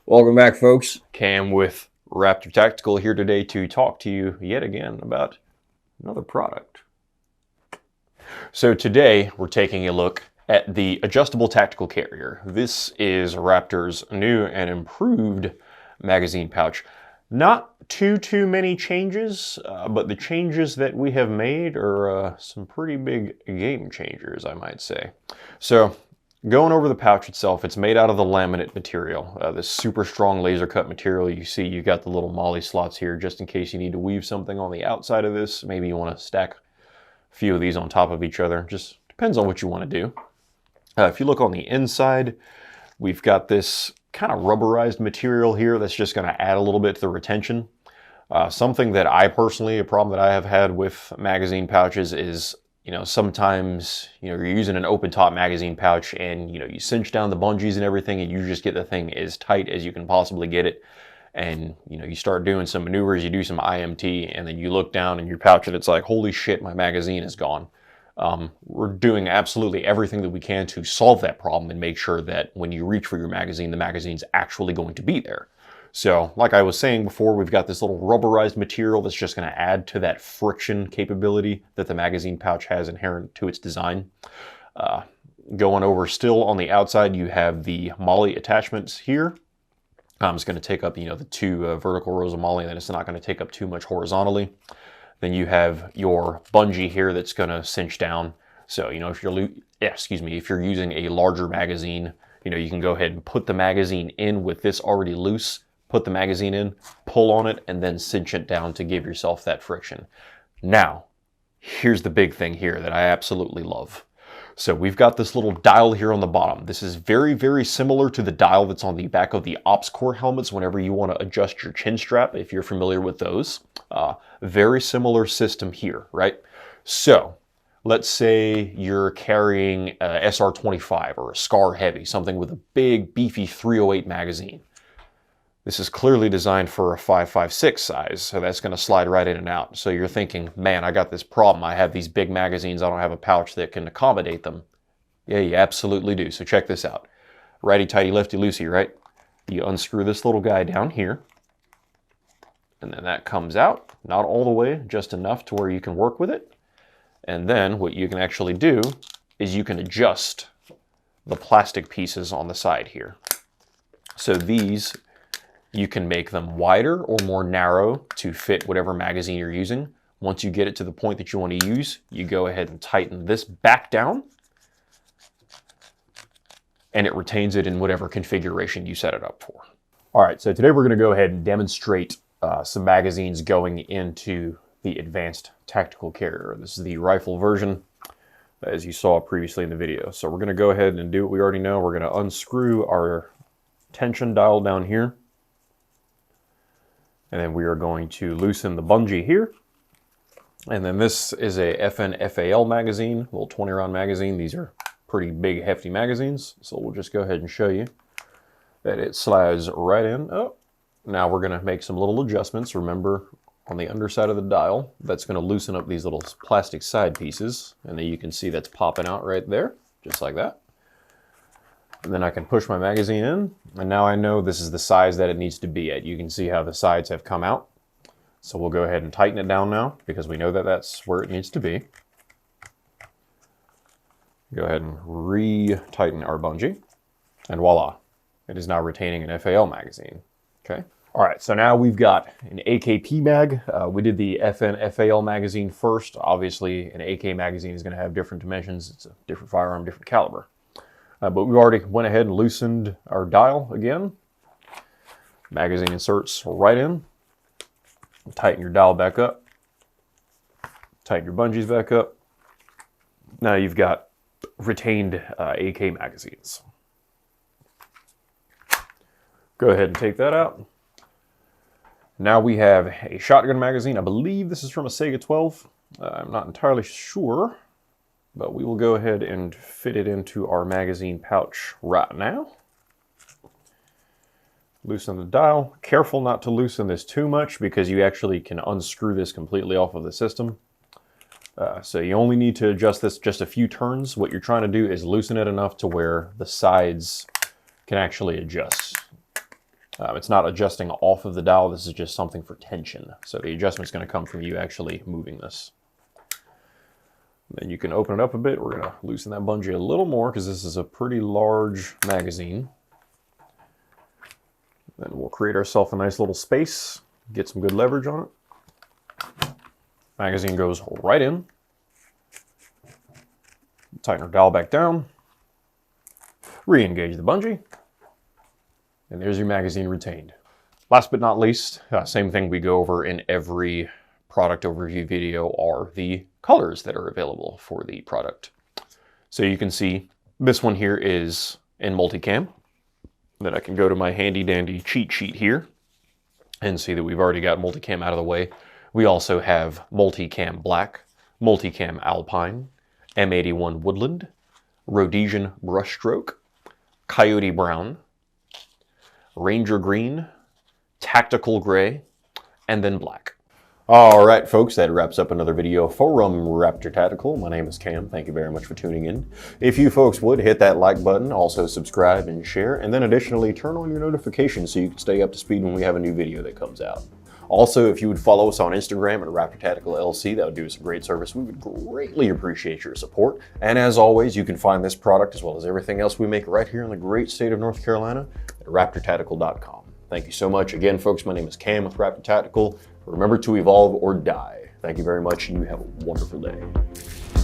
Welcome back, folks. Cam with Raptor Tactical here today to talk to you yet again about another product. So today we're taking a look at the adjustable tactical carrier. This is Raptor's new and improved magazine pouch. Not too many changes, but the changes that we have made are some pretty big game changers, I might say. So going over the pouch itself, it's made out of the laminate material, this super strong laser cut material. You see you got the little MOLLE slots here just in case you need to weave something on the outside of this. Maybe you want to stack a few of these on top of each other. Just depends on what you want to do. If you look on the inside, we've got this kind of rubberized material here that's just going to add a little bit to the retention. Something that I personally, a problem that I have had with magazine pouches is, sometimes, you're using an open top magazine pouch and, you cinch down the bungees and everything and you just get the thing as tight as you can possibly get it. And, you start doing some maneuvers, you do some IMT, and then you look down in your pouch and it's like, holy shit, my magazine is gone. We're doing absolutely everything that we can to solve that problem and make sure that when you reach for your magazine, the magazine's actually going to be there. So, like I was saying before, we've got this little rubberized material that's just going to add to that friction capability that the magazine pouch has inherent to its design. Going over still on the outside, you have the MOLLE attachments here. It's going to take up, the two vertical rows of MOLLE, and then it's not going to take up too much horizontally. Then you have your bungee here that's going to cinch down. So, if you're using a larger magazine, you can go ahead and put the magazine in with this already loose, put the magazine in, pull on it, and then cinch it down to give yourself that friction. Now, here's the big thing here that I absolutely love. So we've got this little dial here on the bottom. This is very similar to the dial that's on the back of the Ops Corps helmets whenever you want to adjust your chin strap, if you're familiar with those. Very similar system here, right? So let's say you're carrying a SR-25 or a SCAR Heavy, something with a big, beefy 308 magazine. This is clearly designed for a 5.56 size, so that's going to slide right in and out. So you're thinking, man, I got this problem. I have these big magazines. I don't have a pouch that can accommodate them. Yeah, you absolutely do. So check this out. Righty-tighty, lefty-loosey, right? You unscrew this little guy down here, and then that comes out. Not all the way, just enough to where you can work with it. And then what you can actually do is you can adjust the plastic pieces on the side here. So these, you can make them wider or more narrow to fit whatever magazine you're using. Once you get it to the point that you want to use, you go ahead and tighten this back down, and it retains it in whatever configuration you set it up for. All right, so today we're going to go ahead and demonstrate some magazines going into the advanced tactical carrier. This is the rifle version, as you saw previously in the video. So we're going to go ahead and do what we already know. We're going to unscrew our tension dial down here. And then we are going to loosen the bungee here. And then this is a FN-FAL magazine, a little 20-round magazine. These are pretty big, hefty magazines. So we'll just go ahead and show you that it slides right in. Oh, now we're going to make some little adjustments. Remember, on the underside of the dial, that's going to loosen up these little plastic side pieces. And then you can see that's popping out right there, just like that. And then I can push my magazine in, and now I know this is the size that it needs to be at. You can see how the sides have come out. So we'll go ahead and tighten it down now, because we know that that's where it needs to be. Go ahead and re-tighten our bungee, and voila, it is now retaining an FAL magazine. Okay. All right, so now we've got an AKP mag. We did the FN-FAL magazine first. Obviously, an AK magazine is going to have different dimensions. It's a different firearm, different caliber. But we already went ahead and loosened our dial again. Magazine inserts right in. Tighten your dial back up. Tighten your bungees back up. Now you've got retained AK magazines. Go ahead and take that out. Now we have a shotgun magazine. I believe this is from a Sega 12. I'm not entirely sure. But we will go ahead and fit it into our magazine pouch right now. Loosen the dial. Careful not to loosen this too much because you actually can unscrew this completely off of the system. So you only need to adjust this just a few turns. What you're trying to do is loosen it enough to where the sides can actually adjust. It's not adjusting off of the dowel. This is just something for tension. So the adjustment's going to come from you actually moving this. Then you can open it up a bit. We're going to loosen that bungee a little more because this is a pretty large magazine. Then we'll create ourselves a nice little space, get some good leverage on it. Magazine goes right in. Tighten our dowel back down. Re-engage the bungee. And there's your magazine retained. Last but not least, same thing we go over in every product overview video are the colors that are available for the product. So you can see this one here is in multicam. Then I can go to my handy dandy cheat sheet here and see that we've already got multicam out of the way. We also have multicam black, multicam alpine, M81 woodland, Rhodesian brushstroke, coyote brown, ranger green, tactical gray, and then black. All right, folks, that wraps up another video from Raptor Tactical. My name is Cam. Thank you very much for tuning in. If you folks would, hit that like button, also subscribe and share, and then additionally turn on your notifications so you can stay up to speed when we have a new video that comes out. Also, if you would follow us on Instagram at Raptor Tactical LC, that would do us a great service. We would greatly appreciate your support. And as always, you can find this product as well as everything else we make right here in the great state of North Carolina at raptortactical.com. Thank you so much. Again, folks, my name is Cam with Raptor Tactical. Remember to evolve or die. Thank you very much, and you have a wonderful day.